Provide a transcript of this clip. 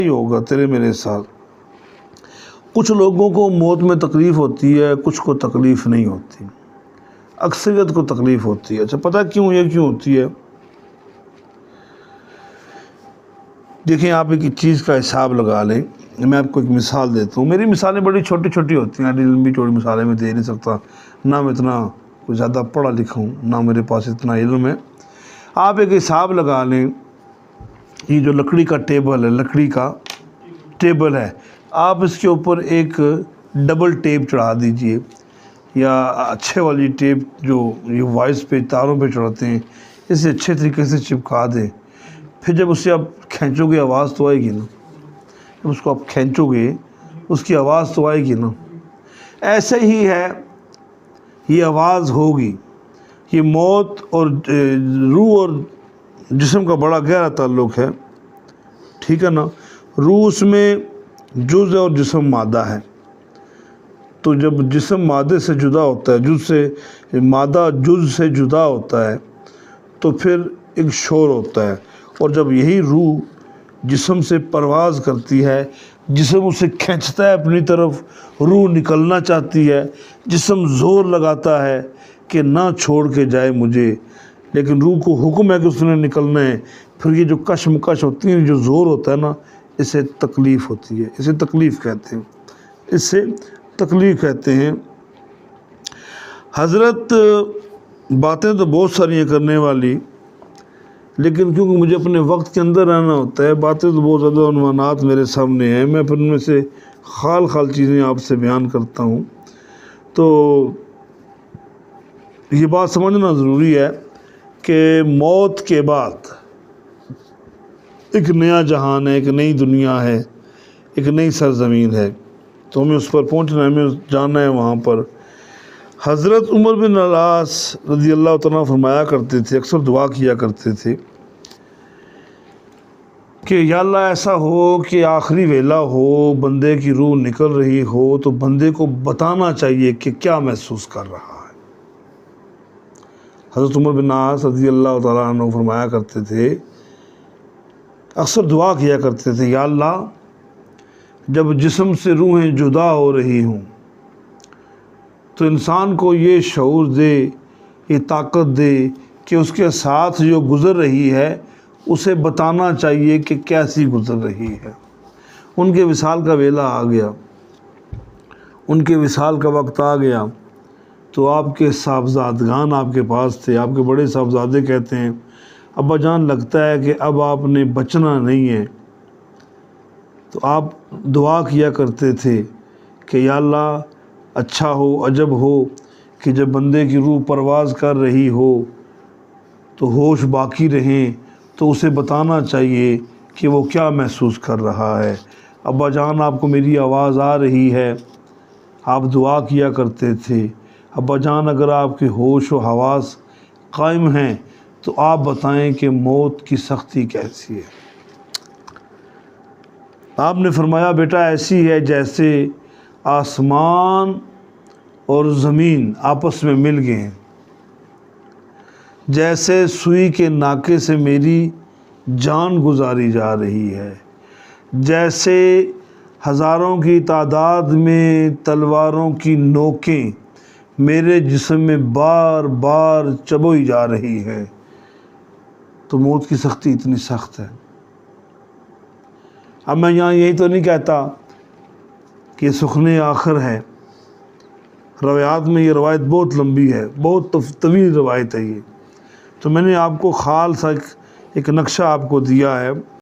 ہی ہوگا تیرے میرے ساتھ۔ کچھ لوگوں کو موت میں تکلیف ہوتی ہے، کچھ کو تکلیف نہیں ہوتی، اکثریت کو تکلیف ہوتی ہے۔ اچھا پتہ کیوں یہ کیوں ہوتی ہے؟ دیکھیں آپ ایک چیز کا حساب لگا لیں، میں آپ کو ایک مثال دیتا ہوں۔ میری مثالیں بڑی چھوٹی چھوٹی ہوتی ہیں، لمبی چوڑی مثالیں میں دے نہیں سکتا، نہ میں اتنا کوئی زیادہ پڑھا لکھا ہوں، نہ میرے پاس اتنا علم ہے۔ آپ ایک حساب لگا لیں، یہ جو لکڑی کا ٹیبل ہے، لکڑی کا ٹیبل ہے، آپ اس کے اوپر ایک ڈبل ٹیپ چڑھا دیجئے، یا اچھے والی ٹیپ جو یہ وائس پہ تاروں پہ چڑھاتے ہیں، اسے اچھے طریقے سے چپکا دیں۔ پھر جب اسے آپ کھینچو گے آواز تو آئے گی نا، جب اس کو آپ کھینچو گے اس کی آواز تو آئے گی نا۔ ایسے ہی ہے، یہ آواز ہوگی۔ یہ موت اور روح اور جسم کا بڑا گہرا تعلق ہے، ٹھیک ہے نا۔ روح اس میں جز ہے اور جسم مادہ ہے، تو جب جسم مادے سے جدا ہوتا ہے، مادہ جز سے جدا ہوتا ہے تو پھر ایک شور ہوتا ہے، اور جب یہی روح جسم سے پرواز کرتی ہے، جسم اسے کھینچتا ہے اپنی طرف، روح نکلنا چاہتی ہے، جسم زور لگاتا ہے کہ نہ چھوڑ کے جائے مجھے، لیکن روح کو حکم ہے کہ اس نے نکلنا ہے۔ پھر یہ جو کشمکش ہوتی ہے، جو زور ہوتا ہے نا، اسے تکلیف ہوتی ہے، اسے تکلیف کہتے ہیں، اسے تکلیف کہتے ہیں۔ حضرت باتیں تو بہت ساری ہیں کرنے والی، لیکن کیونکہ مجھے اپنے وقت کے اندر رہنا ہوتا ہے، باتیں تو بہت زیادہ عنوانات میرے سامنے ہیں، میں پھر ان میں سے خال خال چیزیں آپ سے بیان کرتا ہوں۔ تو یہ بات سمجھنا ضروری ہے کہ موت کے بعد ایک نیا جہان ہے، ایک نئی دنیا ہے، ایک نئی سرزمین ہے، تو ہمیں اس پر پہنچنا ہے، ہمیں جانا ہے وہاں پر۔ حضرت عمر بن العاص رضی اللہ تعالیٰ فرمایا کرتے تھے، اکثر دعا کیا کرتے تھے کہ یا اللہ ایسا ہو کہ آخری ویلہ ہو، بندے کی روح نکل رہی ہو تو بندے کو بتانا چاہیے کہ کیا محسوس کر رہا ہے۔ حضرت عمر بن العاص رضی اللہ تعالیٰ عنہ فرمایا کرتے تھے، اکثر دعا کیا کرتے تھے، یا اللہ جب جسم سے روحیں جدا ہو رہی ہوں تو انسان کو یہ شعور دے، یہ طاقت دے کہ اس کے ساتھ جو گزر رہی ہے اسے بتانا چاہیے کہ کیسی گزر رہی ہے۔ ان کے وصال کا ویلہ آ گیا، ان کے وصال کا وقت آ گیا، تو آپ کے صاحبزادگان آپ کے پاس تھے، آپ کے بڑے صاحبزادے کہتے ہیں، ابا جان لگتا ہے کہ اب آپ نے بچنا نہیں ہے۔ تو آپ دعا کیا کرتے تھے کہ یا اللہ اچھا ہو، عجب ہو کہ جب بندے کی روح پرواز کر رہی ہو تو ہوش باقی رہیں تو اسے بتانا چاہیے کہ وہ کیا محسوس کر رہا ہے۔ ابا جان آپ کو میری آواز آ رہی ہے، آپ دعا کیا کرتے تھے، ابا جان اگر آپ کے ہوش و حواس قائم ہیں تو آپ بتائیں کہ موت کی سختی کیسی ہے۔ آپ نے فرمایا بیٹا ایسی ہے جیسے آسمان اور زمین آپس میں مل گئے ہیں، جیسے سوئی کے ناکے سے میری جان گزاری جا رہی ہے، جیسے ہزاروں کی تعداد میں تلواروں کی نوکیں میرے جسم میں بار بار چبوئی جا رہی ہے، تو موت کی سختی اتنی سخت ہے۔ اب میں یہاں یہی تو نہیں کہتا کہ یہ سخن آخر ہے، روایات میں یہ روایت بہت لمبی ہے، بہت طویل روایت ہے یہ، تو میں نے آپ کو خال سا ایک نقشہ آپ کو دیا ہے۔